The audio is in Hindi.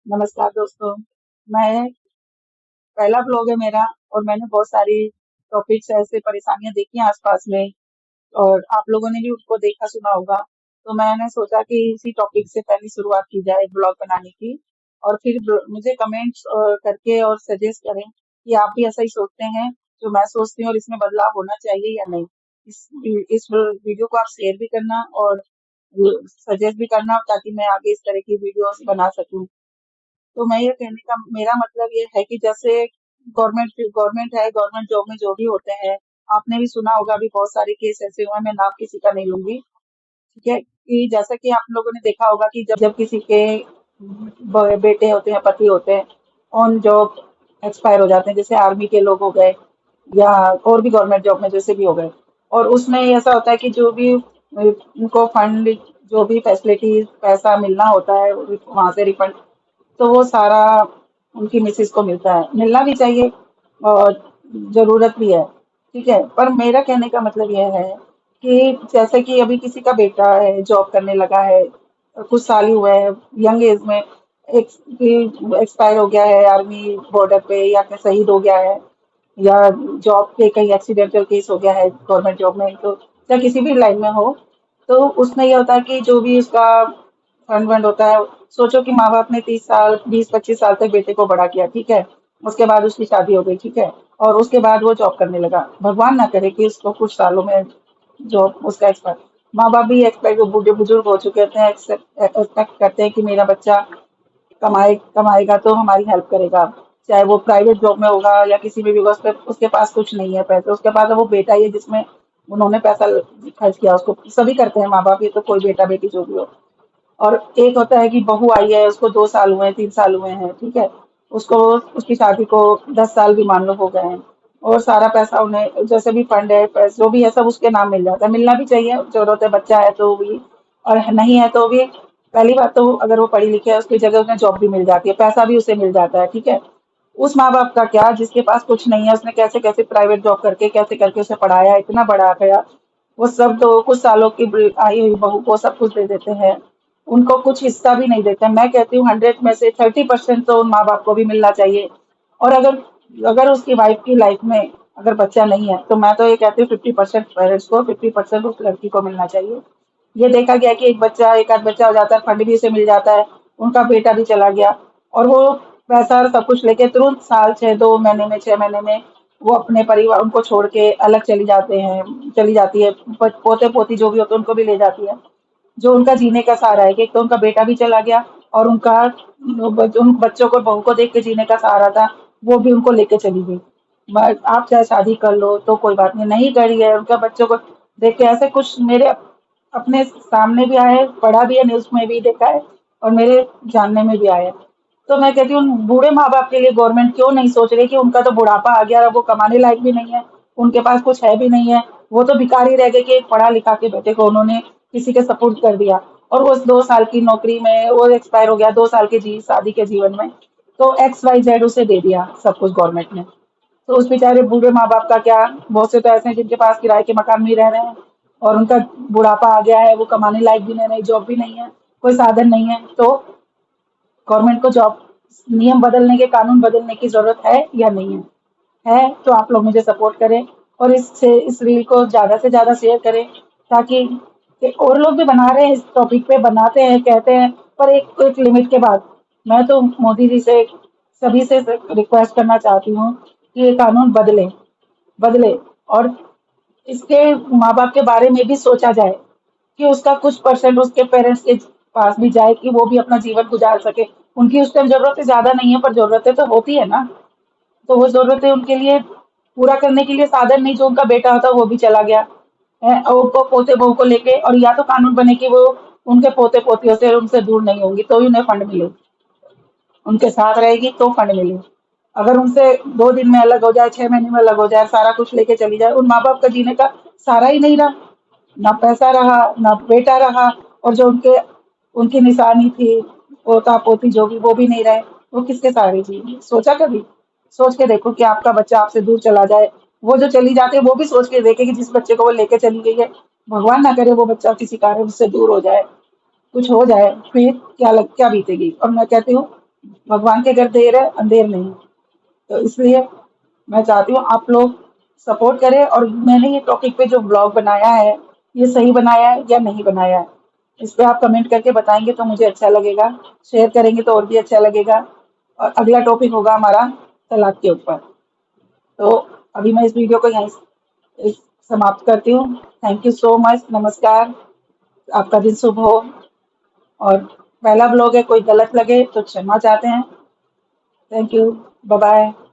नमस्कार दोस्तों। मैं पहला ब्लॉग है मेरा और मैंने बहुत सारी टॉपिक्स ऐसे परेशानियां देखी हैं आसपास में और आप लोगों ने भी उसको देखा सुना होगा। तो मैंने सोचा कि इसी टॉपिक से पहले शुरुआत की जाए ब्लॉग बनाने की और फिर मुझे कमेंट्स करके और सजेस्ट करें कि आप भी ऐसा ही सोचते हैं जो मैं सोचती हूँ और इसमें बदलाव होना चाहिए या नहीं। इस वीडियो को आप शेयर भी करना और सजेस्ट भी करना ताकि मैं आगे इस तरह की वीडियोस बना सकूं। तो मैं ये कहने का मेरा मतलब ये है कि जैसे गवर्नमेंट गवर्नमेंट है, गवर्नमेंट जॉब में जो भी होते हैं, आपने भी सुना होगा, अभी बहुत सारे केस ऐसे हुए हैं, मैं नाम किसी का नहीं लूंगी। ठीक है कि जैसा कि आप लोगों ने देखा होगा कि जब जब किसी के बेटे होते हैं, पति होते हैं, ऑन जॉब एक्सपायर हो जाते हैं, जैसे आर्मी के लोग हो गए या और भी गवर्नमेंट जॉब में जैसे भी हो गए। और उसमें ऐसा होता है कि जो भी उनको फंड, जो भी फैसिलिटी पैसा मिलना होता है वहां से रिफंड, तो वो सारा उनकी मिसेज को मिलता है, मिलना भी चाहिए और ज़रूरत भी है। ठीक है, पर मेरा कहने का मतलब यह है कि जैसे कि अभी किसी का बेटा है, जॉब करने लगा है, कुछ साल ही हुए हैं, यंग एज में एक एक्सपायर हो गया है आर्मी बॉर्डर पे, या फिर शहीद हो गया है, या जॉब के कहीं एक्सीडेंटल केस हो गया है गवर्नमेंट जॉब में, तो या किसी भी लाइन में हो, तो उसमें ये होता है कि जो भी उसका फंड वंड होता है, सोचो कि माँ बाप ने 30 साल 20-25 साल तक बेटे को बड़ा किया, ठीक है, उसके बाद उसकी शादी हो गई, ठीक है, और उसके बाद वो जॉब करने लगा, भगवान ना करे कि उसको कुछ सालों में जॉब उसका एक्सपायर, माँ बाप भी एक्सपायर, बूढ़े बुजुर्ग हो चुके होते हैं, एक्सपेक्ट करते हैं कि मेरा बच्चा कमाएगा तो हमारी हेल्प करेगा, चाहे वो प्राइवेट जॉब में होगा या किसी में भी होगा, उसके पास कुछ नहीं है पैसे, उसके पास वो बेटा ही है जिसमें उन्होंने पैसा खर्च किया, उसको सभी करते हैं माँ बाप, ये तो कोई बेटा बेटी जो भी हो। और एक होता है कि बहू आई है, उसको 2 साल हुए हैं, 3 साल हुए हैं, ठीक है, उसको उसकी शादी को 10 साल भी मान लो हो गए हैं, और सारा पैसा उन्हें जैसे भी फंड है, पैसे जो भी है सब उसके नाम मिल जाता है, मिलना भी चाहिए, जरूरत है, बच्चा है तो भी, और नहीं है तो भी। पहली बात तो अगर वो पढ़ी लिखी है, उसकी जगह उन्हें जॉब भी मिल जाती है, पैसा भी उसे मिल जाता है, ठीक है। उस माँ बाप का क्या जिसके पास कुछ नहीं है, उसने कैसे कैसे प्राइवेट जॉब करके कैसे करके उसे पढ़ाया, इतना बड़ा गया, वो सब तो कुछ सालों की आई हुई बहू को सब कुछ दे देते हैं, उनको कुछ हिस्सा भी नहीं देते। मैं कहती हूँ 100 में से 30% तो उन माँ बाप को भी मिलना चाहिए। और अगर अगर उसकी वाइफ की लाइफ में अगर बच्चा नहीं है, तो मैं तो ये कहती हूँ 50% पेरेंट्स को, 50% उस लड़की को मिलना चाहिए। ये देखा गया कि एक आध बच्चा हो जाता है, फंड भी उसे मिल जाता है, उनका बेटा भी चला गया, और वो पैसा सब कुछ लेके तुरंत साल 2 महीने में, 6 महीने में वो अपने परिवार उनको छोड़ के अलग चली जाती है, पोते पोती जो भी होते हैं उनको भी ले जाती है, जो उनका जीने का सहारा है, कि एक तो उनका बेटा भी चला गया, और उनका उन बच्चों को, बहू को देख के जीने का सहारा था, वो भी उनको लेके चली गई। आप चाहे शादी कर लो तो कोई बात नहीं, नहीं करी है, उनका बच्चों को देख के ऐसे कुछ मेरे अपने सामने भी आए, पढ़ा भी है, न्यूज में भी देखा है, और मेरे जानने में भी आया है। तो मैं कहती हूँ बूढ़े माँ बाप के लिए गवर्नमेंट क्यों नहीं सोच रही कि उनका तो बुढ़ापा आ गया, अब वो कमाने लायक भी नहीं है, उनके पास कुछ है भी नहीं है, वो तो भिखारी रह गए कि एक पढ़ा लिखा के बेटे को उन्होंने किसी के सपुर्द कर दिया, और वो 2 साल की नौकरी में वो एक्सपायर हो गया, 2 साल के जी शादी के जीवन में, तो XYZ उसे दे दिया सब कुछ गवर्नमेंट ने। तो उस बेचारे बूढ़े माँ बाप का क्या। बहुत से तो ऐसे हैं जिनके पास किराए के मकान में ही रह रहे हैं, और उनका बुढ़ापा आ गया है, वो कमाने लायक भी नहीं रहे, जॉब भी नहीं है, कोई साधन नहीं है, तो गवर्नमेंट को जॉब, नियम बदलने के, कानून बदलने की जरूरत है या नहीं है तो आप लोग मुझे सपोर्ट करें, और इस रील को ज्यादा से ज्यादा शेयर करें, ताकि कि और लोग भी बना रहे हैं, इस टॉपिक पे बनाते हैं, कहते हैं, पर एक एक लिमिट के बाद। मैं तो मोदी जी से, सभी से रिक्वेस्ट करना चाहती हूँ कि ये कानून बदले, बदले, और इसके माँ बाप के बारे में भी सोचा जाए कि उसका कुछ परसेंट उसके पेरेंट्स के पास भी जाए, कि वो भी अपना जीवन गुजार सके। उनकी उस टाइम जरूरतें ज्यादा नहीं है, पर जरूरतें तो होती है ना, तो वो जरूरतें उनके लिए पूरा करने के लिए साधन नहीं, जो उनका बेटा होता वो भी चला गया है, और उनको पोते बहू को लेके, और या तो कानून बने कि वो उनके पोते पोतियों से उनसे दूर नहीं होंगी तो ही उन्हें फंड मिले, उनके साथ रहेगी तो फंड मिले। अगर उनसे 2 दिन में अलग हो जाए, 6 महीने में अलग हो जाए, सारा कुछ लेके चली जाए, उन माँ बाप का जीने का सहारा ही नहीं रहा, ना पैसा रहा, ना बेटा रहा, और जो उनकी निशानी थी, पोता पोती जो भी, वो भी नहीं रहे, वो किसके सहारे जिएंगे। सोचा कभी? सोच के देखो कि आपका बच्चा आपसे दूर चला जाए, वो जो चली जाती है वो भी सोच के देखे कि जिस बच्चे को वो लेके चली गई है, भगवान ना करे वो बच्चा किसी कारण उससे दूर हो जाए, कुछ हो जाए, फिर क्या बीतेगी। और मैं कहती हूँ भगवान के घर देर है अंधेर नहीं। तो इसलिए मैं चाहती हूँ आप लोग सपोर्ट करें, और मैंने ये टॉपिक पे जो ब्लॉग बनाया है ये सही बनाया है या नहीं बनाया है, इस पे आप कमेंट करके बताएंगे तो मुझे अच्छा लगेगा, शेयर करेंगे तो और भी अच्छा लगेगा। और अगला टॉपिक होगा हमारा तलाक के ऊपर। तो अभी मैं इस वीडियो को यहीं समाप्त करती हूँ। थैंक यू सो मच, नमस्कार, आपका दिन शुभ हो। और पहला ब्लॉग है, कोई गलत लगे तो क्षमा चाहते हैं। Thank you, bye bye.